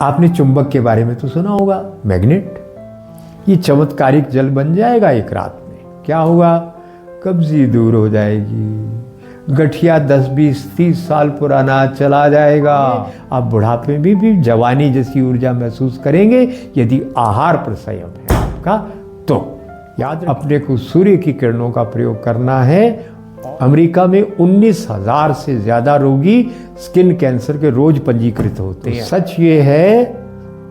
आपने चुंबक के बारे में तो सुना होगा, मैग्नेट। ये चमत्कारिक जल बन जाएगा एक रात में। क्या होगा? कब्जी दूर हो जाएगी, गठिया 10, 20, 30 साल पुराना चला जाएगा। आप बुढ़ापे में भी जवानी जैसी ऊर्जा महसूस करेंगे यदि आहार पर संयम है आपका। तो याद अपने को सूर्य की किरणों का प्रयोग करना है। अमेरिका में 19,000 से ज़्यादा रोगी स्किन कैंसर के रोज पंजीकृत होते हैं। सच ये है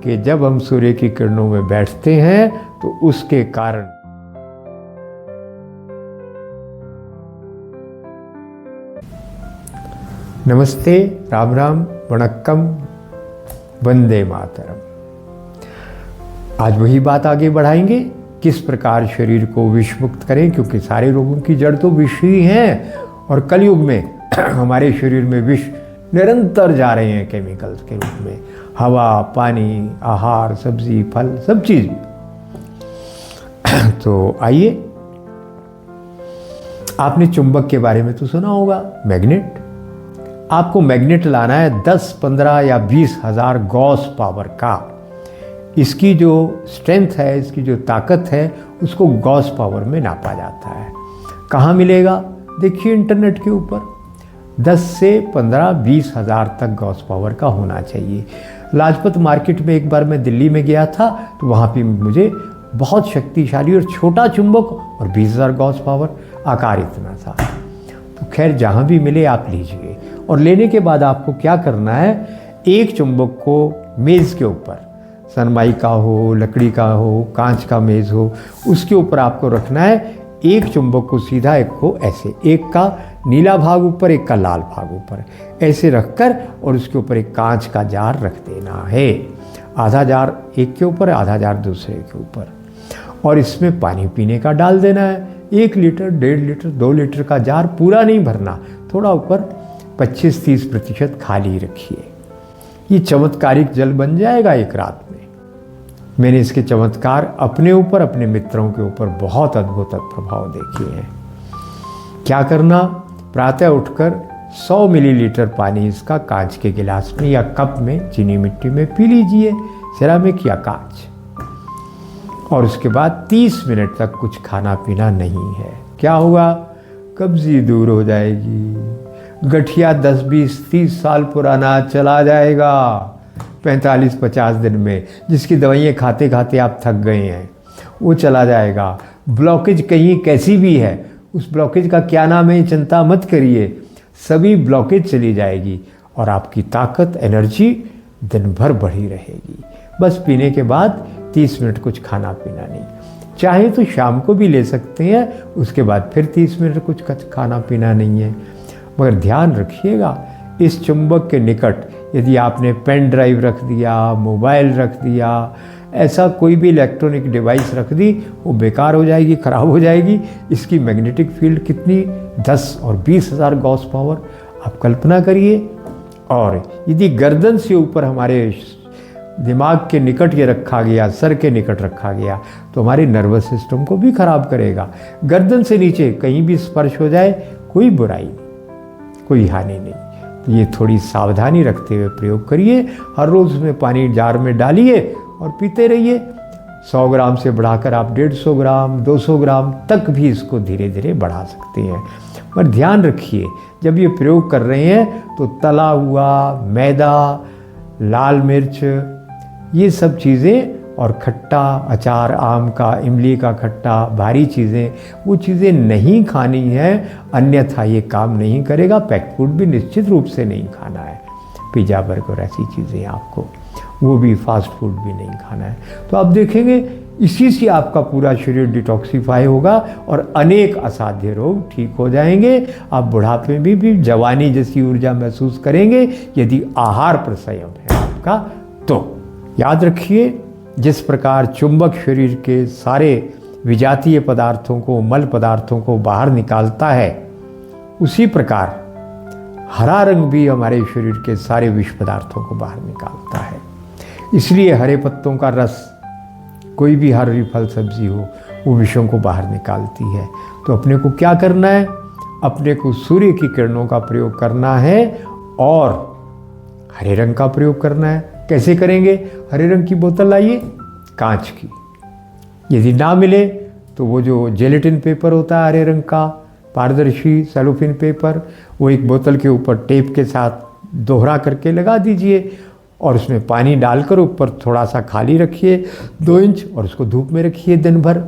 कि जब हम सूर्य की किरणों में बैठते हैं तो उसके कारण नमस्ते, राम राम, वणक्कम, वंदे मातरम। आज वही बात आगे बढ़ाएंगे, किस प्रकार शरीर को विष मुक्त करें, क्योंकि सारे रोगों की जड़ तो विष ही है। और कलयुग में हमारे शरीर में विष निरंतर जा रहे हैं केमिकल्स के रूप में। हवा, पानी, आहार, सब्जी, फल, सब चीज। तो आइए, आपने चुंबक के बारे में तो सुना होगा, मैग्नेट। आपको मैग्नेट लाना है 10, 15 या 20 हजार गॉस पावर का। इसकी जो स्ट्रेंथ है, इसकी जो ताकत है, उसको गॉस पावर में नापा जाता है। कहाँ मिलेगा? देखिए इंटरनेट के ऊपर 10 से 15, 20 हजार तक गॉस पावर का होना चाहिए। लाजपत मार्केट में एक बार मैं दिल्ली में गया था, तो वहाँ पे मुझे बहुत शक्तिशाली और छोटा चुंबक और 20,000 गॉस पावर, आकार इतना था। तो खैर जहाँ भी मिले आप लीजिए। और लेने के बाद आपको क्या करना है, एक चुंबक को मेज़ के ऊपर, सनमाई का हो, लकड़ी का हो, कांच का मेज़ हो, उसके ऊपर आपको रखना है। एक चुंबक को सीधा, एक को ऐसे, एक का नीला भाग ऊपर, एक का लाल भाग ऊपर, ऐसे रखकर और उसके ऊपर एक कांच का जार रख देना है। आधा जार एक के ऊपर, आधा जार दूसरे के ऊपर। और इसमें पानी पीने का डाल देना है। 1 लीटर, 1.5 लीटर, 2 लीटर का जार पूरा नहीं भरना, थोड़ा ऊपर 25-30% खाली रखिए। ये चमत्कारिक जल बन जाएगा एक रात में। मैंने इसके चमत्कार अपने ऊपर, अपने मित्रों के ऊपर बहुत अद्भुत प्रभाव देखे हैं। क्या करना? प्रातः उठकर 100 मिलीलीटर पानी इसका कांच के गिलास में या कप में, चीनी मिट्टी में पी लीजिए, सिरामिक या कांच। और उसके बाद 30 मिनट तक कुछ खाना पीना नहीं है। क्या होगा? कब्जी दूर हो जाएगी, गठिया 10, 20, 30 साल पुराना चला जाएगा 45-50 दिन में। जिसकी दवाइयाँ खाते खाते आप थक गए हैं, वो चला जाएगा। ब्लॉकेज कहीं कैसी भी है, उस ब्लॉकेज का क्या नाम है चिंता मत करिए, सभी ब्लॉकेज चली जाएगी और आपकी ताकत, एनर्जी दिन भर बढ़ी रहेगी। बस पीने के बाद 30 मिनट कुछ खाना पीना नहीं। चाहे तो शाम को भी ले सकते हैं, उसके बाद फिर 30 मिनट कुछ खाना पीना नहीं है। मगर ध्यान रखिएगा, इस चुंबक के निकट यदि आपने पेन ड्राइव रख दिया, मोबाइल रख दिया, ऐसा कोई भी इलेक्ट्रॉनिक डिवाइस रख दी, वो बेकार हो जाएगी, ख़राब हो जाएगी। इसकी मैग्नेटिक फील्ड कितनी, 10 और 20 हजार गॉस पावर, आप कल्पना करिए। और यदि गर्दन से ऊपर हमारे दिमाग के निकट ये रखा गया, सर के निकट रखा गया, तो हमारे नर्वस सिस्टम को भी खराब करेगा। गर्दन से नीचे कहीं भी स्पर्श हो जाए, कोई बुराई नहीं, कोई हानि नहीं। तो ये थोड़ी सावधानी रखते हुए प्रयोग करिए। हर रोज़ उसमें पानी जार में डालिए और पीते रहिए। 100 ग्राम से बढ़ाकर आप 150 ग्राम, 200 ग्राम तक भी इसको धीरे धीरे बढ़ा सकते हैं। पर ध्यान रखिए, जब ये प्रयोग कर रहे हैं तो तला हुआ मैदा, लाल मिर्च, ये सब चीज़ें और खट्टा, अचार, आम का, इमली का खट्टा, भारी चीज़ें, वो चीज़ें नहीं खानी है, अन्यथा ये काम नहीं करेगा। पैक फूड भी निश्चित रूप से नहीं खाना है, पिज़्ज़ा, बर्गर, ऐसी चीज़ें आपको, वो भी फास्ट फूड भी नहीं खाना है। तो आप देखेंगे इसी से आपका पूरा शरीर डिटॉक्सिफाई होगा और अनेक असाध्य रोग ठीक हो जाएंगे। आप बुढ़ापे में भी जवानी जैसी ऊर्जा महसूस करेंगे यदि आहार पर संयम है आपका। तो याद रखिए, जिस प्रकार चुंबक शरीर के सारे विजातीय पदार्थों को, मल पदार्थों को बाहर निकालता है, उसी प्रकार हरा रंग भी हमारे शरीर के सारे विष पदार्थों को बाहर निकालता है। इसलिए हरे पत्तों का रस, कोई भी हरी फल सब्जी हो, वो विषों को बाहर निकालती है। तो अपने को क्या करना है? अपने को सूर्य की किरणों का प्रयोग करना है और हरे रंग का प्रयोग करना है। कैसे करेंगे? हरे रंग की बोतल लाइए, कांच की। यदि ना मिले तो वो जो जेलेटिन पेपर होता है हरे रंग का, पारदर्शी सेलोफिन पेपर, वो एक बोतल के ऊपर टेप के साथ दोहरा करके लगा दीजिए और उसमें पानी डालकर ऊपर थोड़ा सा खाली रखिए 2 इंच और उसको धूप में रखिए दिन भर।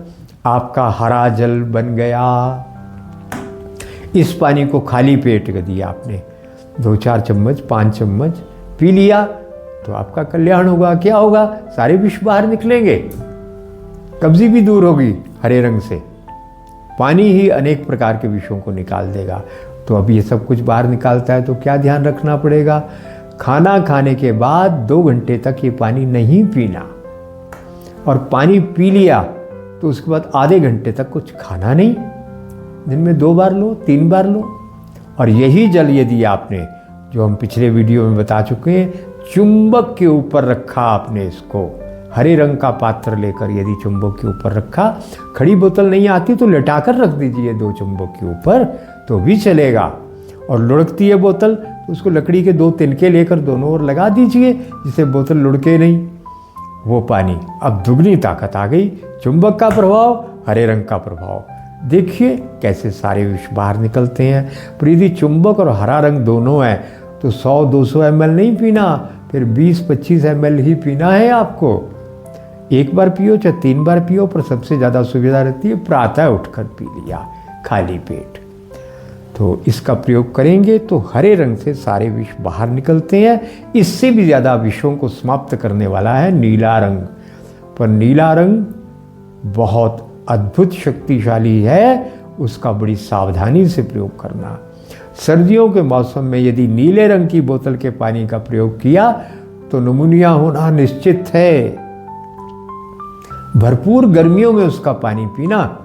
आपका हरा जल बन गया। इस पानी को खाली पेट यदि आपने 2-4 चम्मच 5 चम्मच पी लिया तो आपका कल्याण होगा। क्या होगा? सारे विष बाहर निकलेंगे, कब्जी भी दूर होगी। हरे रंग से पानी ही अनेक प्रकार के विषयों को निकाल देगा। तो अब ये सब कुछ बाहर निकालता है तो क्या ध्यान रखना पड़ेगा? खाना खाने के बाद 2 घंटे तक ये पानी नहीं पीना, और पानी पी लिया तो उसके बाद आधे घंटे तक कुछ खाना नहीं। दिन में 2 बार लो, 3 बार लो। और यही जल यदि आपने, जो हम पिछले वीडियो में बता चुके हैं, चुंबक के ऊपर रखा, आपने इसको हरे रंग का पात्र लेकर यदि चुंबक के ऊपर रखा, खड़ी बोतल नहीं आती तो लटाकर रख दीजिए 2 चुंबक के ऊपर तो भी चलेगा। और लुढ़कती है बोतल तो उसको लकड़ी के 2 तिनके लेकर दोनों ओर लगा दीजिए जिससे बोतल लुढ़के नहीं। वो पानी, अब दुगनी ताकत आ गई। चुंबक का प्रभाव, हरे रंग का प्रभाव, देखिए कैसे सारे विष बाहर निकलते हैं। पर यदि चुंबक और हरा रंग दोनों है तो 100-200 ml नहीं पीना, फिर 20-25 ml ही पीना है आपको। एक बार पियो चाहे 3 बार पियो, पर सबसे ज़्यादा सुविधा रहती है प्रातः उठकर पी लिया खाली पेट। तो इसका प्रयोग करेंगे तो हरे रंग से सारे विष बाहर निकलते हैं। इससे भी ज़्यादा विषों को समाप्त करने वाला है नीला रंग। पर नीला रंग बहुत अद्भुत शक्तिशाली है, उसका बड़ी सावधानी से प्रयोग करना। सर्दियों के मौसम में यदि नीले रंग की बोतल के पानी का प्रयोग किया तो निमोनिया होना निश्चित है। भरपूर गर्मियों में उसका पानी पीना,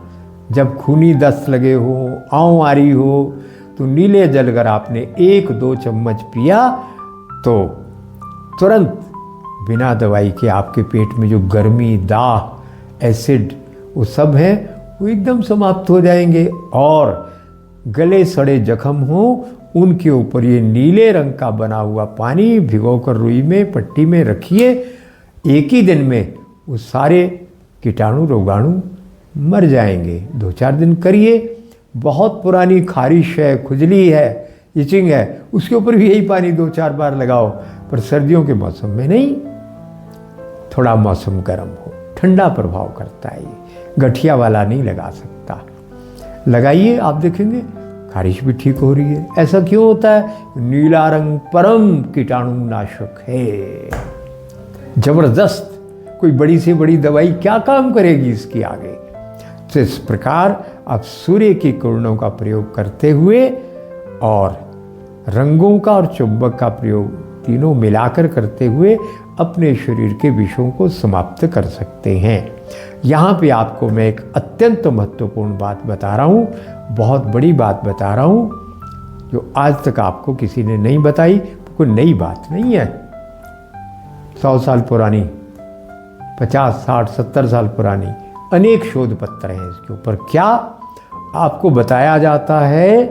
जब खूनी दस्त लगे हो, आंव आ रही हो, तो नीले जल अगर आपने 1-2 चम्मच पिया तो तुरंत बिना दवाई के आपके पेट में जो गर्मी, दाह, एसिड वो सब है वो एकदम समाप्त हो जाएंगे। और गले सड़े जख्म हो उनके ऊपर ये नीले रंग का बना हुआ पानी भिगोकर रुई में पट्टी में रखिए। एक ही दिन में वो सारे कीटाणु रोगाणु मर जाएंगे। 2-4 दिन करिए। बहुत पुरानी खारिश है, खुजली है, इचिंग है, उसके ऊपर भी यही पानी 2-4 बार लगाओ। पर सर्दियों के मौसम में नहीं, थोड़ा मौसम गर्म हो, ठंडा प्रभाव करता है ये, गठिया वाला नहीं लगा सकता। लगाइए, आप देखेंगे खारिश भी ठीक हो रही है। ऐसा क्यों होता है? नीला रंग परम कीटाणु नाशक है, जबरदस्त। कोई बड़ी से बड़ी दवाई क्या काम करेगी इसके आगे? तो इस प्रकार आप सूर्य की किरणों का प्रयोग करते हुए और रंगों का और चुंबक का प्रयोग तीनों मिलाकर करते हुए अपने शरीर के विषों को समाप्त कर सकते हैं। यहाँ पे आपको मैं एक अत्यंत महत्वपूर्ण बात बता रहा हूँ, बहुत बड़ी बात बता रहा हूँ, जो आज तक आपको किसी ने नहीं बताई। कोई नई बात नहीं है, 100 साल पुरानी, 50, 60, 70 साल पुरानी अनेक शोध पत्र हैं इसके ऊपर। क्या आपको बताया जाता है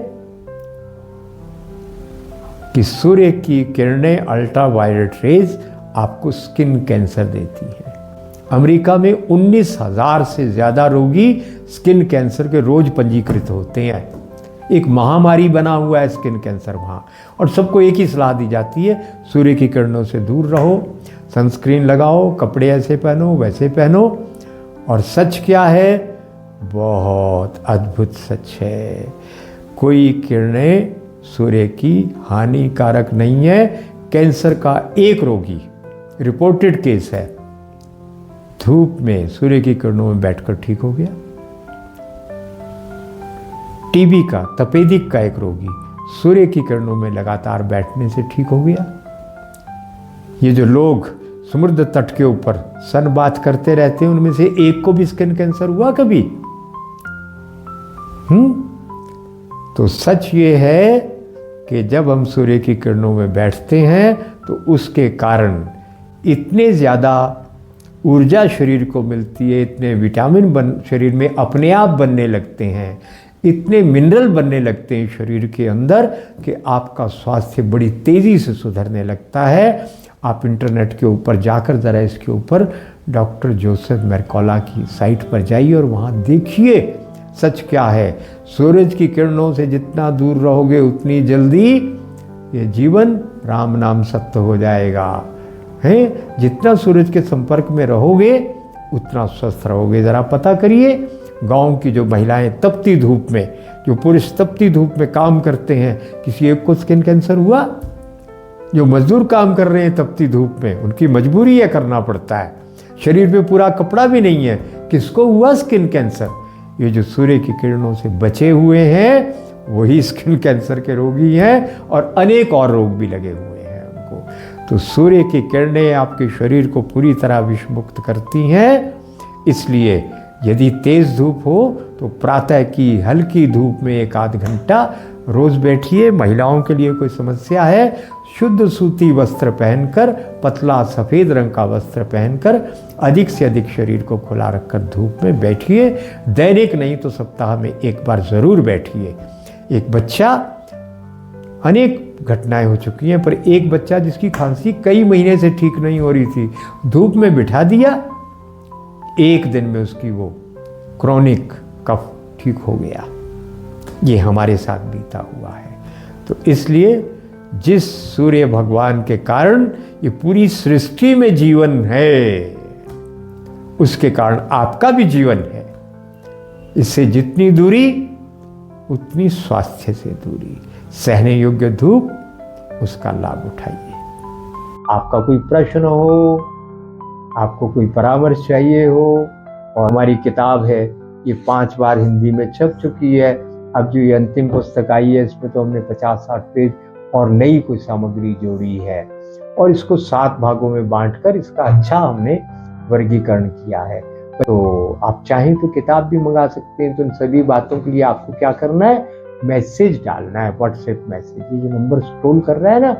कि सूर्य की किरणें, अल्ट्रावायलेट रेज, आपको स्किन कैंसर देती है। अमेरिका में 19,000 से ज़्यादा रोगी स्किन कैंसर के रोज पंजीकृत होते हैं। एक महामारी बना हुआ है स्किन कैंसर वहाँ। और सबको एक ही सलाह दी जाती है, सूर्य की किरणों से दूर रहो, सनस्क्रीन लगाओ, कपड़े ऐसे पहनो वैसे पहनो। और सच क्या है? बहुत अद्भुत सच है। कोई किरणें सूर्य की हानिकारक नहीं है। कैंसर का एक रोगी रिपोर्टेड केस है, धूप में सूर्य की किरणों में बैठकर ठीक हो गया। टीबी का, तपेदिक का एक रोगी सूर्य की किरणों में लगातार बैठने से ठीक हो गया। ये जो लोग समुद्र तट के ऊपर सन बात करते रहते हैं, उनमें से एक को भी स्किन कैंसर हुआ कभी? तो सच ये है कि जब हम सूर्य की किरणों में बैठते हैं तो उसके कारण इतने ज़्यादा ऊर्जा शरीर को मिलती है, इतने विटामिन शरीर में अपने आप बनने लगते हैं, इतने मिनरल बनने लगते हैं शरीर के अंदर कि आपका स्वास्थ्य बड़ी तेज़ी से सुधरने लगता है। आप इंटरनेट के ऊपर जाकर ज़रा इसके ऊपर डॉक्टर जोसेफ मेरकोला की साइट पर जाइए और वहाँ देखिए सच क्या है। सूरज की किरणों से जितना दूर रहोगे उतनी जल्दी ये जीवन राम नाम सत्य हो जाएगा, हैं। जितना सूरज के संपर्क में रहोगे उतना स्वस्थ रहोगे। ज़रा पता करिए, गांव की जो महिलाएं तपती धूप में, जो पुरुष तपती धूप में काम करते हैं, किसी एक को स्किन कैंसर हुआ? जो मजदूर काम कर रहे हैं तपती धूप में, उनकी मजबूरी है, करना पड़ता है, शरीर पे पूरा कपड़ा भी नहीं है, किसको हुआ स्किन कैंसर? ये जो सूर्य की किरणों से बचे हुए हैं वही स्किन कैंसर के रोगी हैं, और अनेक और रोग भी लगे हुए हैं उनको। तो सूर्य की किरणें आपके शरीर को पूरी तरह विषमुक्त करती हैं। इसलिए यदि तेज धूप हो तो प्रातः की हल्की धूप में 1 आध घंटा रोज बैठिए। महिलाओं के लिए कोई समस्या है, शुद्ध सूती वस्त्र पहनकर, पतला सफ़ेद रंग का वस्त्र पहनकर अधिक से अधिक शरीर को खुला रखकर धूप में बैठिए। दैनिक नहीं तो सप्ताह में 1 बार ज़रूर बैठिए। एक बच्चा, अनेक घटनाएं हो चुकी हैं, पर एक बच्चा जिसकी खांसी कई महीने से ठीक नहीं हो रही थी, धूप में बिठा दिया, 1 दिन में उसकी वो क्रॉनिक कफ ठीक हो गया। ये हमारे साथ बीता हुआ है। तो इसलिए जिस सूर्य भगवान के कारण ये पूरी सृष्टि में जीवन है, उसके कारण आपका भी जीवन है। इससे जितनी दूरी उतनी स्वास्थ्य से दूरी। सहने योग्य धूप, उसका लाभ उठाइए। आपका कोई प्रश्न हो, आपको कोई परामर्श चाहिए हो, और हमारी किताब है ये 5 बार हिंदी में छप चुकी है। अब जो ये अंतिम पुस्तक आई है इसमें तो हमने 50-60 पेज और नई कोई सामग्री जोड़ी है, और इसको 7 भागों में बांटकर इसका अच्छा हमने वर्गीकरण किया है। तो आप चाहें तो किताब भी मंगा सकते हैं। तो इन सभी बातों के लिए आपको क्या करना है, मैसेज डालना है, व्हाट्सएप मैसेज। ये जो नंबर स्क्रॉल कर रहा है ना,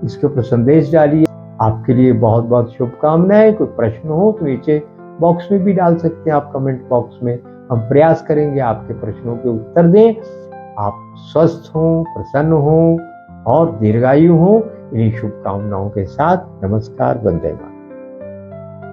इसके ऊपर संदेश डालिए। आपके लिए बहुत बहुत शुभकामनाएं। कोई प्रश्न हो तो नीचे बॉक्स में भी डाल सकते हैं आप, कमेंट बॉक्स में। हम प्रयास करेंगे आपके प्रश्नों के उत्तर दें। आप स्वस्थ हों, प्रसन्न हों और दीर्घायु हों। इन्हीं शुभकामनाओं के साथ नमस्कार, वंदे मातरम।